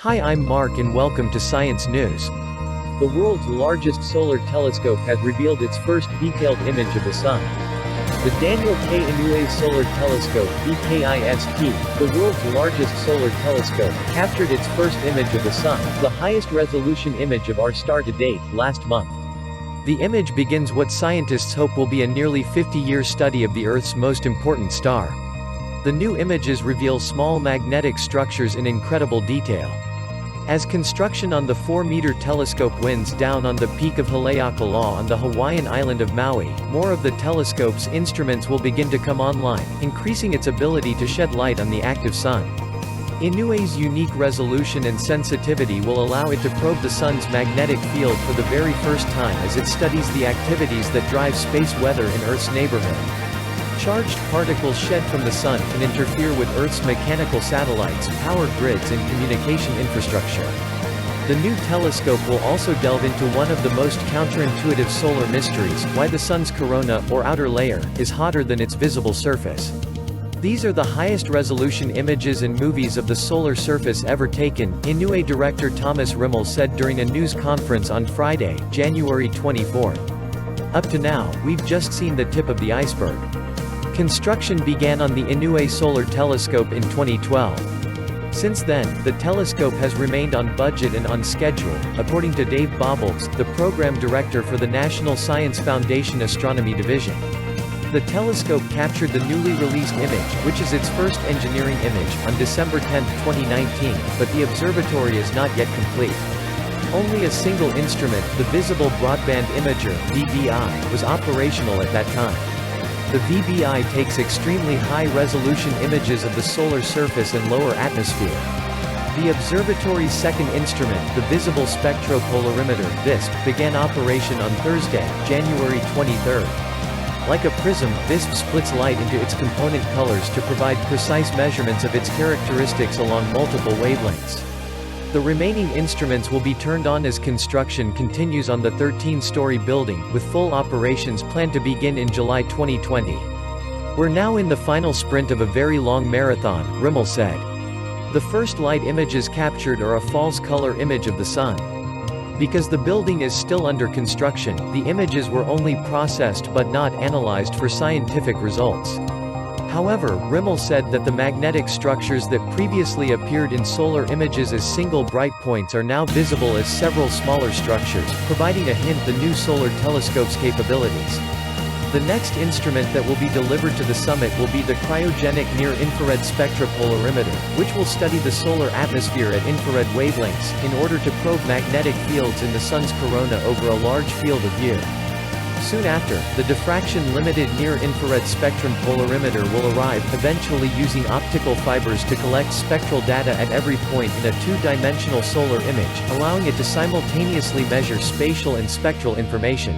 Hi, I'm Mark and welcome to Science News. The world's largest solar telescope has revealed its first detailed image of the Sun. The Daniel K. Inouye Solar Telescope (DKIST), the world's largest solar telescope, captured its first image of the Sun, the highest resolution image of our star to date, last month. The image begins what scientists hope will be a nearly 50-year study of the Earth's most important star. The new images reveal small magnetic structures in incredible detail. As construction on the 4-meter telescope winds down on the peak of Haleakala on the Hawaiian island of Maui, more of the telescope's instruments will begin to come online, increasing its ability to shed light on the active Sun. Inouye's unique resolution and sensitivity will allow it to probe the Sun's magnetic field for the very first time as it studies the activities that drive space weather in Earth's neighborhood. Charged particles shed from the Sun can interfere with Earth's mechanical satellites, power grids and communication infrastructure. The new telescope will also delve into one of the most counterintuitive solar mysteries, why the Sun's corona, or outer layer, is hotter than its visible surface. These are the highest resolution images and movies of the solar surface ever taken, Inouye director Thomas Rimmel said during a news conference on Friday, January 24. Up to now, we've just seen the tip of the iceberg. Construction began on the Inouye Solar Telescope in 2012. Since then, the telescope has remained on budget and on schedule, according to Dave Bobbles, the program director for the National Science Foundation Astronomy Division. The telescope captured the newly released image, which is its first engineering image, on December 10, 2019, but the observatory is not yet complete. Only a single instrument, the Visible Broadband Imager (VBI), was operational at that time. The VBI takes extremely high-resolution images of the solar surface and lower atmosphere. The observatory's second instrument, the Visible Spectro-polarimeter (VISP), began operation on Thursday, January 23. Like a prism, VISP splits light into its component colors to provide precise measurements of its characteristics along multiple wavelengths. The remaining instruments will be turned on as construction continues on the 13-story building, with full operations planned to begin in July 2020. We're now in the final sprint of a very long marathon, Rimmel said. The first light images captured are a false color image of the Sun. Because the building is still under construction, the images were only processed but not analyzed for scientific results. However, Rimmel said that the magnetic structures that previously appeared in solar images as single bright points are now visible as several smaller structures, providing a hint the new solar telescope's capabilities. The next instrument that will be delivered to the summit will be the cryogenic near-infrared spectropolarimeter, which will study the solar atmosphere at infrared wavelengths, in order to probe magnetic fields in the Sun's corona over a large field of view. Soon after, the diffraction-limited near-infrared spectrum polarimeter will arrive, eventually using optical fibers to collect spectral data at every point in a two-dimensional solar image, allowing it to simultaneously measure spatial and spectral information.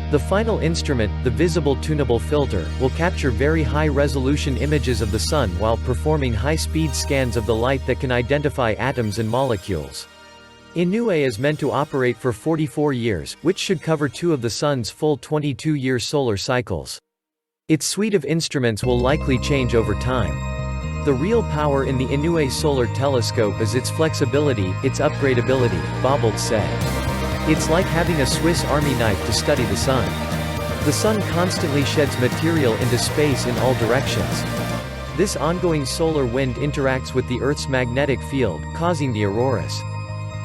The final instrument, the Visible Tunable Filter, will capture very high-resolution images of the Sun while performing high-speed scans of the light that can identify atoms and molecules. Inouye is meant to operate for 44 years, which should cover 2 of the Sun's full 22-year solar cycles. Its suite of instruments will likely change over time. The real power in the Inouye Solar Telescope is its flexibility, its upgradability, Bobbles said. It's like having a Swiss Army knife to study the Sun. The Sun constantly sheds material into space in all directions. This ongoing solar wind interacts with the Earth's magnetic field, causing the auroras.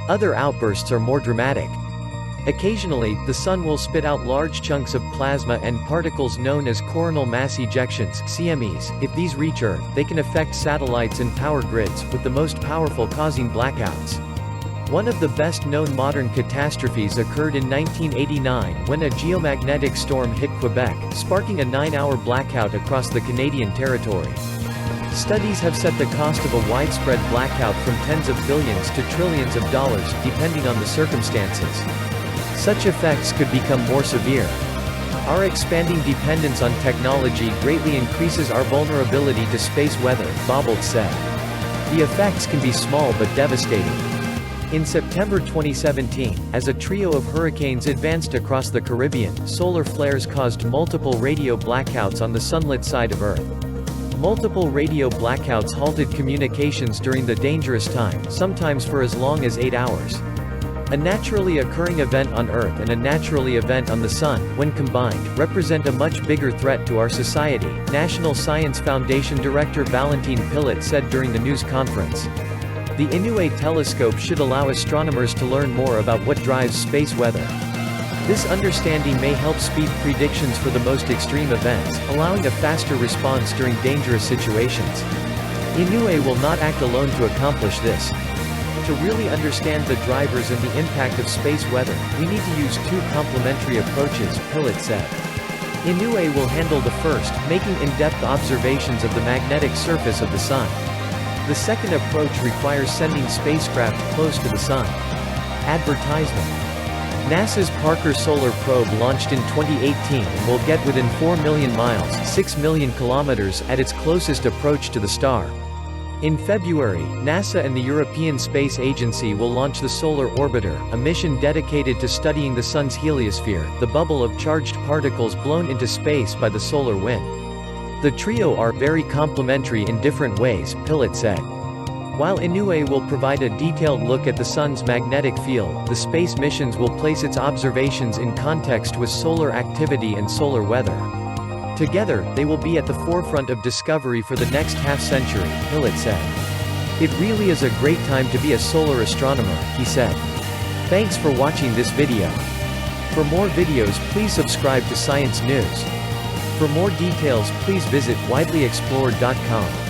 Other outbursts are more dramatic. Occasionally, the Sun will spit out large chunks of plasma and particles known as coronal mass ejections (CMEs). If these reach Earth, they can affect satellites and power grids, with the most powerful causing blackouts. One of the best-known modern catastrophes occurred in 1989 when a geomagnetic storm hit Quebec, sparking a 9-hour blackout across the Canadian territory. Studies have set the cost of a widespread blackout from tens of billions to trillions of dollars, depending on the circumstances. Such effects could become more severe. Our expanding dependence on technology greatly increases our vulnerability to space weather, Bobbles said. The effects can be small but devastating. In September 2017, as a trio of hurricanes advanced across the Caribbean, solar flares caused multiple radio blackouts on the sunlit side of Earth. Multiple radio blackouts halted communications during the dangerous time, sometimes for as long as 8 hours. A naturally occurring event on Earth and a naturally event on the Sun, when combined, represent a much bigger threat to our society, National Science Foundation Director Valentin Pilat said during the news conference. The Inouye telescope should allow astronomers to learn more about what drives space weather. This understanding may help speed predictions for the most extreme events, allowing a faster response during dangerous situations. Inouye will not act alone to accomplish this. To really understand the drivers and the impact of space weather, we need to use two complementary approaches, Pilat said. Inouye will handle the first, making in-depth observations of the magnetic surface of the Sun. The second approach requires sending spacecraft close to the Sun. Advertisement. NASA's Parker Solar Probe launched in 2018 and will get within 4 million miles (6 million kilometers) at its closest approach to the star. In February, NASA and the European Space Agency will launch the Solar Orbiter, a mission dedicated to studying the Sun's heliosphere, the bubble of charged particles blown into space by the solar wind. The trio are very complementary in different ways, Pilat said. While Inouye will provide a detailed look at the Sun's magnetic field, the space missions will place its observations in context with solar activity and solar weather. Together, they will be at the forefront of discovery for the next half-century, Pilat said. It really is a great time to be a solar astronomer, he said. Thanks for watching this video. For more videos, please subscribe to Science News. For more details, please visit widelyexplored.com.